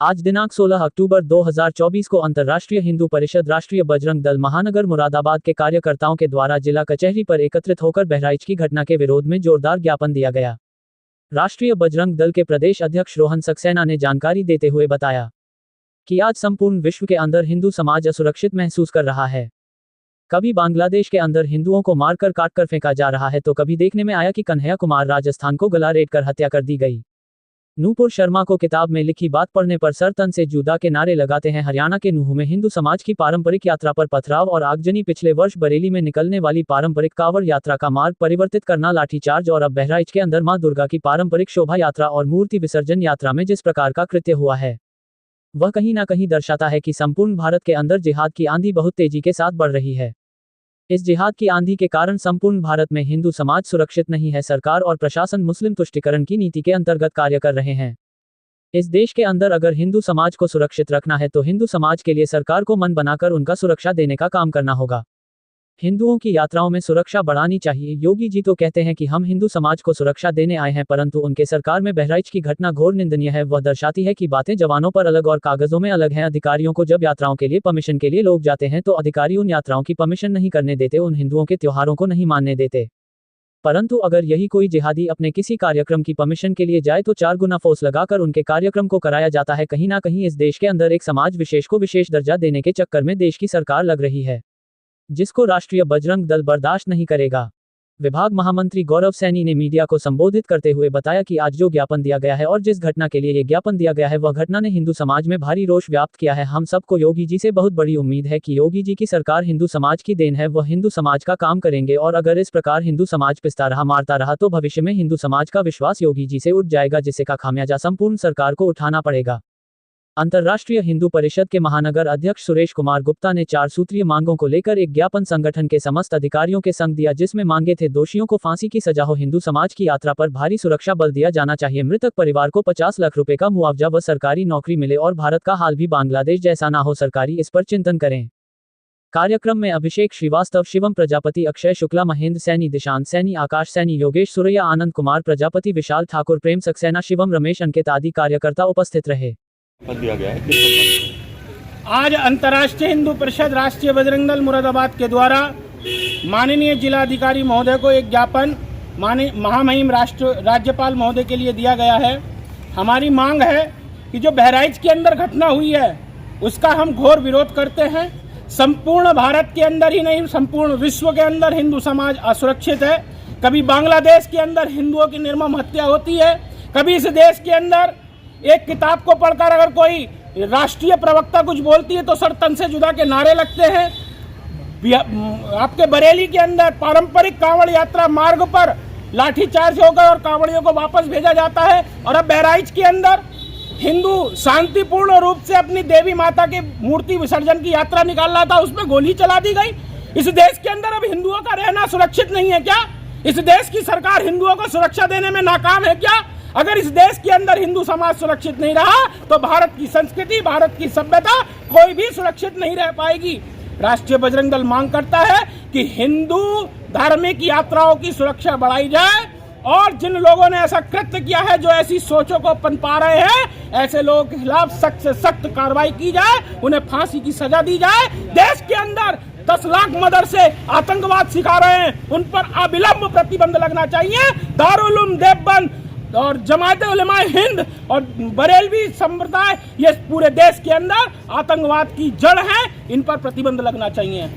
आज दिनांक 16 अक्टूबर 2024 को अंतर्राष्ट्रीय हिंदू परिषद राष्ट्रीय बजरंग दल महानगर मुरादाबाद के कार्यकर्ताओं के द्वारा जिला कचहरी पर एकत्रित होकर बहराइच की घटना के विरोध में जोरदार ज्ञापन दिया गया। राष्ट्रीय बजरंग दल के प्रदेश अध्यक्ष रोहन सक्सेना ने जानकारी देते हुए बताया कि आज संपूर्ण विश्व के अंदर हिंदू समाज असुरक्षित महसूस कर रहा है। कभी बांग्लादेश के अंदर हिंदुओं को मारकर काटकर फेंका जा रहा है, तो कभी देखने में आया कि कन्हैया कुमार राजस्थान को गला रेत कर हत्या कर दी गई। नूपुर शर्मा को किताब में लिखी बात पढ़ने पर सर तन से जुदा के नारे लगाते हैं। हरियाणा के नूह में हिंदू समाज की पारंपरिक यात्रा पर पथराव और आगजनी। पिछले वर्ष बरेली में निकलने वाली पारंपरिक कांवड़ यात्रा का मार्ग परिवर्तित करना, लाठीचार्ज और अब बहराइच के अंदर मां दुर्गा की पारंपरिक शोभा यात्रा और मूर्ति विसर्जन यात्रा में जिस प्रकार का कृत्य हुआ है, वह कहीं ना कहीं दर्शाता है कि संपूर्ण भारत के अंदर जिहाद की आंधी बहुत तेजी के साथ बढ़ रही है। इस जिहाद की आंधी के कारण संपूर्ण भारत में हिंदू समाज सुरक्षित नहीं है। सरकार और प्रशासन मुस्लिम तुष्टीकरण की नीति के अंतर्गत कार्य कर रहे हैं। इस देश के अंदर अगर हिंदू समाज को सुरक्षित रखना है तो हिंदू समाज के लिए सरकार को मन बनाकर उनका सुरक्षा देने का काम करना होगा। हिंदुओं की यात्राओं में सुरक्षा बढ़ानी चाहिए। योगी जी तो कहते हैं कि हम हिंदू समाज को सुरक्षा देने आए हैं, परंतु उनके सरकार में बहराइच की घटना घोर निंदनीय है। वह दर्शाती है कि बातें जवानों पर अलग और कागजों में अलग हैं। अधिकारियों को जब यात्राओं के लिए परमिशन के लिए लोग जाते हैं तो अधिकारी उन यात्राओं की परमिशन नहीं करने देते, उन हिंदुओं के त्योहारों को नहीं मानने देते। परंतु अगर यही कोई जिहादी अपने किसी कार्यक्रम की परमिशन के लिए जाए तो 4 गुना फोर्स लगाकर उनके कार्यक्रम को कराया जाता है। कहीं ना कहीं इस देश के अंदर एक समाज विशेष को विशेष दर्जा देने के चक्कर में देश की सरकार लग रही है, जिसको राष्ट्रीय बजरंग दल बर्दाश्त नहीं करेगा। विभाग महामंत्री गौरव सैनी ने मीडिया को संबोधित करते हुए बताया कि आज जो ज्ञापन दिया गया है और जिस घटना के लिए ये ज्ञापन दिया गया है, वह घटना ने हिंदू समाज में भारी रोष व्याप्त किया है। हम सबको योगी जी से बहुत बड़ी उम्मीद है कि योगी जी की सरकार हिंदू समाज की देन है, वह हिंदू समाज का काम करेंगे और अगर इस प्रकार हिंदू समाज पिसता रहा, मारता रहा तो भविष्य में हिंदू समाज का विश्वास योगी जी से उठ जाएगा, जिसका खामियाजा संपूर्ण सरकार को उठाना पड़ेगा। अंतर्राष्ट्रीय हिंदू परिषद के महानगर अध्यक्ष सुरेश कुमार गुप्ता ने 4 सूत्रीय मांगों को लेकर एक ज्ञापन संगठन के समस्त अधिकारियों के संग दिया, जिसमें मांगे थे दोषियों को फांसी की सजा हो, हिंदू समाज की यात्रा पर भारी सुरक्षा बल दिया जाना चाहिए, मृतक परिवार को 50 लाख रुपए का मुआवजा व सरकारी नौकरी मिले और भारत का हाल भी बांग्लादेश जैसा ना हो, सरकारी इस पर चिंतन करें। कार्यक्रम में अभिषेक श्रीवास्तव, शिवम प्रजापति, अक्षय शुक्ला, महेंद्र सैनी, दिशांत सैनी, आकाश सैनी, योगेश सुरैया, आनंद कुमार प्रजापति, विशाल ठाकुर, प्रेम सक्सेना, शिवम, रमेश, अंकित आदि कार्यकर्ता उपस्थित रहे। दिया गया है। आज अंतर्राष्ट्रीय हिंदू परिषद राष्ट्रीय बजरंग दल मुरादाबाद के द्वारा माननीय जिलाधिकारी महोदय को एक ज्ञापन महामहिम राज्यपाल महोदय के लिए दिया गया है। हमारी मांग है कि जो बहराइच के अंदर घटना हुई है उसका हम घोर विरोध करते हैं। संपूर्ण भारत के अंदर ही नहीं, संपूर्ण विश्व के अंदर हिंदू समाज असुरक्षित है। कभी बांग्लादेश के अंदर हिंदुओं की निर्मम हत्या होती है, कभी इस देश के अंदर एक किताब को पढ़कर अगर कोई राष्ट्रीय प्रवक्ता कुछ बोलती है तो सर तन से जुदा के नारे लगते हैं। आपके बरेली के अंदर पारंपरिक कांवड़ यात्रा मार्ग पर लाठीचार्ज होकर और कांवड़ियों को वापस भेजा जाता है, और अब बहराइच के अंदर हिंदू शांतिपूर्ण रूप से अपनी देवी माता की मूर्ति विसर्जन की यात्रा निकाल रहा था, उसमें गोली चला दी गई। इस देश के अंदर अब हिंदुओं का रहना सुरक्षित नहीं है क्या? इस देश की सरकार हिंदुओं को सुरक्षा देने में नाकाम है क्या? अगर इस देश के अंदर हिंदू समाज सुरक्षित नहीं रहा तो भारत की संस्कृति, भारत की सभ्यता कोई भी सुरक्षित नहीं रह पाएगी। राष्ट्रीय बजरंग दल मांग करता है कि हिंदू धार्मिक यात्राओं की सुरक्षा बढ़ाई जाए और जिन लोगों ने ऐसा कृत्य किया है, जो ऐसी सोचों को पनपा रहे हैं, ऐसे लोगों के खिलाफ सख्त से सख्त कार्रवाई की जाए, उन्हें फांसी की सजा दी जाए। देश के अंदर 10 लाख मदरसे आतंकवाद सिखा रहे हैं, उन पर अविलंब प्रतिबंध लगना चाहिए। दारुल उलूम देवबंद और जमात उलमाए हिंद और बरेलवी संप्रदाय, ये पूरे देश के अंदर आतंकवाद की जड़ है, इन पर प्रतिबंध लगना चाहिए।